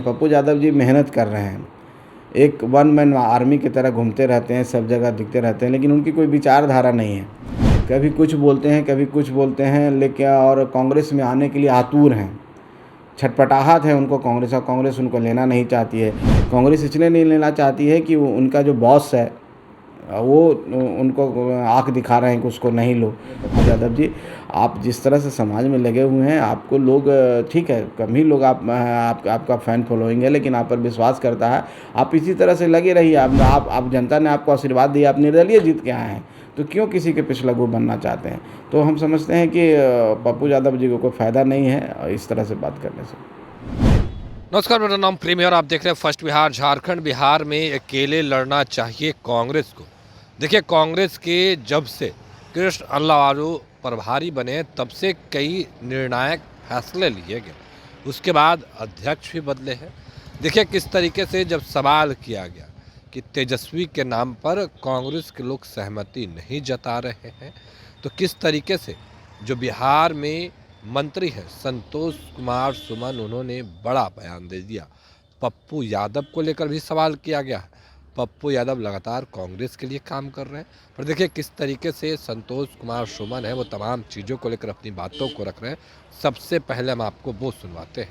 पप्पू यादव जी मेहनत कर रहे हैं। एक वन मैन आर्मी की तरह घूमते रहते हैं, सब जगह दिखते रहते हैं, लेकिन उनकी कोई विचारधारा नहीं है। कभी कुछ बोलते हैं, कभी कुछ बोलते हैं, लेकिन और कांग्रेस में आने के लिए आतुर हैं। छटपटाहट है उनको कांग्रेस, और कांग्रेस उनको लेना नहीं चाहती है। कांग्रेस इसलिए नहीं लेना चाहती है कि उनका जो बॉस है वो उनको आँख दिखा रहे हैं कि उसको नहीं लो। पप्पू यादव जी, आप जिस तरह से समाज में लगे हुए हैं, आपको लोग ठीक है, कम ही लोग आपका फ़ैन फॉलोइंग है, लेकिन आप पर विश्वास करता है। आप इसी तरह से लगे रहिए। आप जनता ने आपको आशीर्वाद दिया, आप निर्दलीय जीत के आए हैं, तो क्यों किसी के पिछलग्गू बनना चाहते हैं? तो हम समझते हैं कि पप्पू यादव जी को कोई फ़ायदा नहीं है इस तरह से बात करने से। नमस्कार, मेरा नाम प्रेमी और आप देख रहे हैं फर्स्ट बिहार झारखंड। बिहार में अकेले लड़ना चाहिए कांग्रेस को। देखिए, कांग्रेस के जब से कृष्ण अल्लावारू प्रभारी बने तब से कई निर्णायक फैसले लिए गए, उसके बाद अध्यक्ष भी बदले हैं। देखिए किस तरीके से जब सवाल किया गया कि तेजस्वी के नाम पर कांग्रेस के लोग सहमति नहीं जता रहे हैं, तो किस तरीके से जो बिहार में मंत्री हैं संतोष कुमार सुमन, उन्होंने बड़ा बयान दे दिया। पप्पू यादव को लेकर भी सवाल किया गया है। पप्पू यादव लगातार कांग्रेस के लिए काम कर रहे हैं, पर देखिए किस तरीके से संतोष कुमार सुमन है वो तमाम चीज़ों को लेकर अपनी बातों को रख रहे हैं। सबसे पहले हम आपको वो सुनवाते हैं।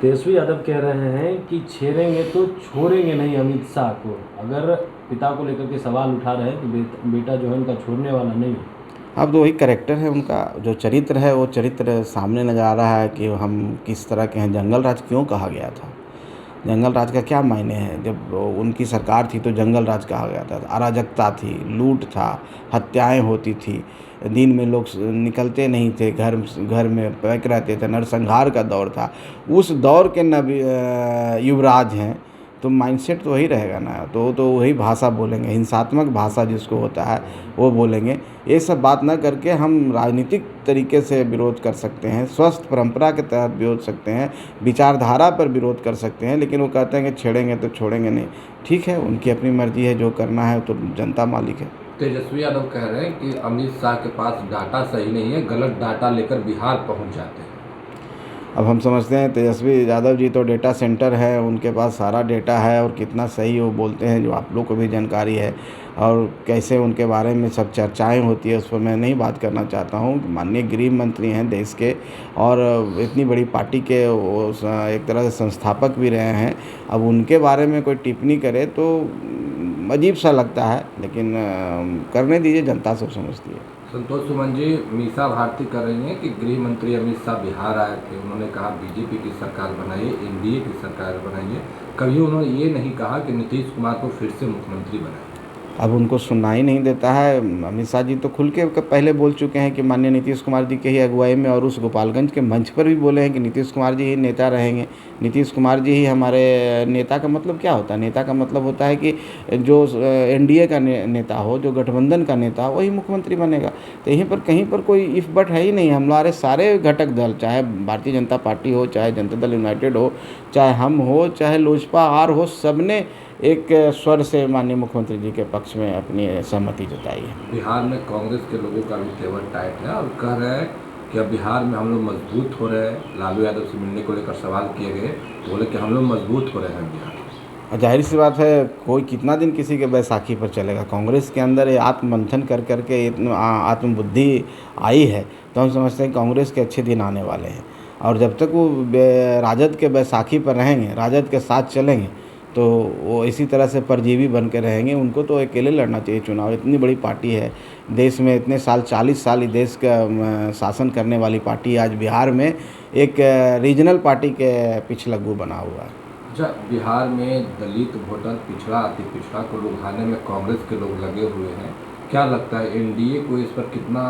तेजस्वी यादव कह रहे हैं कि छेड़ेंगे तो छोड़ेंगे नहीं अमित शाह को। अगर पिता को लेकर के सवाल उठा रहे हैं तो बेटा जो है उनका छोड़ने वाला नहीं है। अब तो वही कैरेक्टर है उनका, जो चरित्र है वो चरित्र सामने नज़र आ रहा है कि हम किस तरह के हैं। जंगल राज क्यों कहा गया था? जंगल राज का क्या मायने है? जब उनकी सरकार थी तो जंगल राज कहा गया था। अराजकता थी, लूट था, हत्याएं होती थी, दिन में लोग निकलते नहीं थे, घर में पैक रहते थे, नरसंहार का दौर था। उस दौर के युवराज हैं, तो माइंडसेट तो वही रहेगा ना। तो वही भाषा बोलेंगे, हिंसात्मक भाषा जिसको होता है वो बोलेंगे। ये सब बात ना करके हम राजनीतिक तरीके से विरोध कर सकते हैं, स्वस्थ परंपरा के तहत विरोध सकते हैं, विचारधारा पर विरोध कर सकते हैं, लेकिन वो कहते हैं कि छेड़ेंगे तो छोड़ेंगे नहीं। ठीक है, उनकी अपनी मर्जी है, जो करना है तो जनता मालिक है। तेजस्वी यादव कह रहे हैं कि अमित शाह के पास डाटा सही नहीं है, गलत डाटा लेकर बिहार पहुंच जाते हैं। अब हम समझते हैं तेजस्वी यादव जी तो डेटा सेंटर है, उनके पास सारा डेटा है, और कितना सही वो बोलते हैं जो आप लोग को भी जानकारी है, और कैसे उनके बारे में सब चर्चाएं होती है उस पर मैं नहीं बात करना चाहता हूं। माननीय गृह मंत्री हैं देश के, और इतनी बड़ी पार्टी के वो एक तरह से संस्थापक भी रहे हैं। अब उनके बारे में कोई टिप्पणी करे तो अजीब सा लगता है, लेकिन करने दीजिए, जनता सब समझती है। संतोष सुमन जी, मीसा भारती कर रही हैं कि गृह मंत्री अमित शाह बिहार आए थे, उन्होंने कहा बीजेपी की सरकार बनाइए, एनडीए की सरकार बनाइए। कभी उन्होंने ये नहीं कहा कि नीतीश कुमार को फिर से मुख्यमंत्री बनाइए। अब उनको सुनना ही नहीं देता है। अमित शाह जी तो खुल के पहले बोल चुके हैं कि माननीय नीतीश कुमार जी के ही अगुवाई में, और उस गोपालगंज के मंच पर भी बोले हैं कि नीतीश कुमार जी ही नेता रहेंगे, नीतीश कुमार जी ही हमारे नेता। का मतलब क्या होता है? नेता का मतलब होता है कि जो एनडीए का नेता हो, जो गठबंधन का नेता हो, वही मुख्यमंत्री बनेगा। तो यहीं पर कहीं पर कोई इफ बट है ही नहीं। हमारे सारे घटक दल, चाहे भारतीय जनता पार्टी हो, चाहे जनता दल यूनाइटेड हो, चाहे हम हो, चाहे लोजपा आर हो, सबने एक स्वर से माननीय मुख्यमंत्री जी के पक्ष में अपनी सहमति जताई है। बिहार में कांग्रेस के लोगों का भी तेवर टाइट है और कह रहे हैं कि अब बिहार में हम लोग मजबूत हो रहे हैं। लालू यादव से मिलने को लेकर सवाल किए गए, बोले कि हम लोग मजबूत हो रहे हैं बिहार में। और जाहिर सी बात है, कोई कितना दिन किसी के बैसाखी पर चलेगा? कांग्रेस के अंदर ये आत्ममंथन कर करके आत्मबुद्धि आई है, तो हम समझते हैं कांग्रेस के अच्छे दिन आने वाले हैं। और जब तक वो राजद के बैसाखी पर रहेंगे, राजद के साथ चलेंगे, तो वो इसी तरह से परजीवी बन के रहेंगे। उनको तो अकेले लड़ना चाहिए चुनाव। इतनी बड़ी पार्टी है देश में, इतने साल 40 साल देश का शासन करने वाली पार्टी आज बिहार में एक रीजनल पार्टी के पिछलग्गू बना हुआ है। अच्छा, बिहार में दलित वोटर, पिछड़ा अति पिछड़ा को लुभाने में कांग्रेस के लोग लगे हुए हैं। क्या लगता है एनडीए को इस पर कितना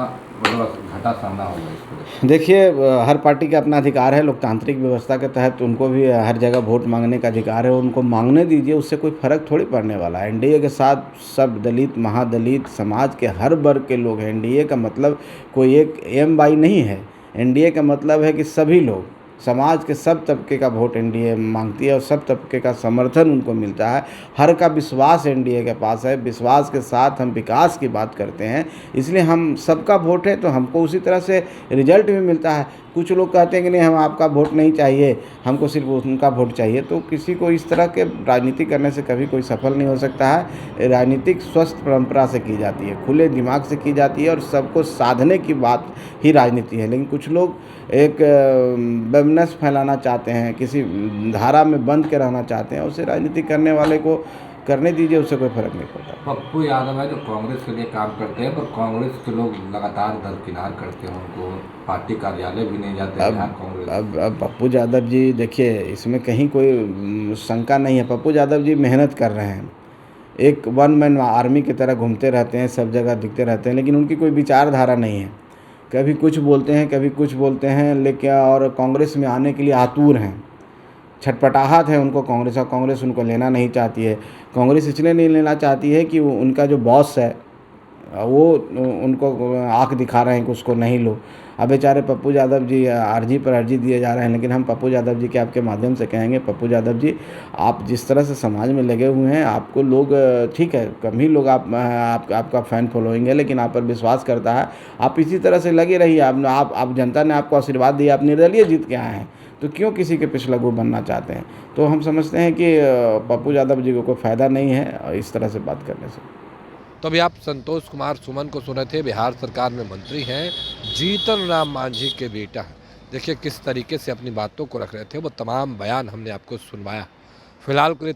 घाटा सामना होगा इस पर? देखिए, हर पार्टी का अपना अधिकार है। लोकतांत्रिक व्यवस्था के तहत उनको भी हर जगह वोट मांगने का अधिकार है। उनको मांगने दीजिए, उससे कोई फ़र्क थोड़ी पड़ने वाला है। एनडीए के साथ सब दलित, महादलित, समाज के हर वर्ग के लोग हैं। एनडीए का मतलब कोई एक एम बाई नहीं है। एनडीए का मतलब है कि सभी लोग, समाज के सब तबके का वोट एनडीए मांगती है, और सब तबके का समर्थन उनको मिलता है। हर का विश्वास एनडीए के पास है। विश्वास के साथ हम विकास की बात करते हैं, इसलिए हम सबका वोट है, तो हमको उसी तरह से रिजल्ट भी मिलता है। कुछ लोग कहते हैं कि नहीं हम आपका वोट नहीं चाहिए, हमको सिर्फ उनका वोट चाहिए। तो किसी को इस तरह के राजनीति करने से कभी कोई सफल नहीं हो सकता है। राजनीतिक स्वस्थ परंपरा से की जाती है, खुले दिमाग से की जाती है और सबको साधने की बात ही राजनीति है। लेकिन कुछ लोग एक वेमनेस फैलाना चाहते हैं, किसी धारा में बंद के रहना चाहते हैं। उसे राजनीति करने वाले को करने दीजिए, उससे कोई फर्क नहीं पड़ता। पप्पू यादव है जो कांग्रेस के लिए काम करते हैं, पर कांग्रेस के लोग लगातार दरकिनार करते हैं उनको, पार्टी कार्यालय भी नहीं जाते बिहार कांग्रेस। अब पप्पू यादव जी देखिए, इसमें कहीं कोई शंका नहीं है। पप्पू यादव जी मेहनत कर रहे हैं, एक वन मैन आर्मी की तरह घूमते रहते हैं, सब जगह दिखते रहते हैं, लेकिन उनकी कोई विचारधारा नहीं है। कभी कुछ बोलते हैं, कभी कुछ बोलते हैं, लेकिन और कांग्रेस में आने के लिए आतुर हैं, छटपटाहट है उनको कांग्रेस, और कांग्रेस उनको लेना नहीं चाहती है। कांग्रेस इसलिए नहीं लेना चाहती है कि उनका जो बॉस है वो उनको आँख दिखा रहे हैं कि उसको नहीं लो। अब बेचारे पप्पू यादव जी अर्जी पर अर्जी दिए जा रहे हैं, लेकिन हम पप्पू यादव जी के आपके माध्यम से कहेंगे, पप्पू यादव जी आप जिस तरह से समाज में लगे हुए हैं, आपको लोग ठीक है कम ही लोग आपका फ़ैन फॉलोइंग है, लेकिन आप पर विश्वास करता है। आप इसी तरह से लगे रहिए। आप जनता ने आपको आशीर्वाद दिया, आप निर्दलीय जीत के आए हैं, तो क्यों किसी के पिछलग्गू बनना चाहते हैं? तो हम समझते हैं कि पप्पू यादव जी को कोई फ़ायदा नहीं है इस तरह से बात करने से। तो अभी आप संतोष कुमार सुमन को सुने थे, बिहार सरकार में मंत्री हैं, जीतन राम मांझी के बेटा हैं। देखिए किस तरीके से अपनी बातों को रख रहे थे, वो तमाम बयान हमने आपको सुनवाया। फिलहाल के लिए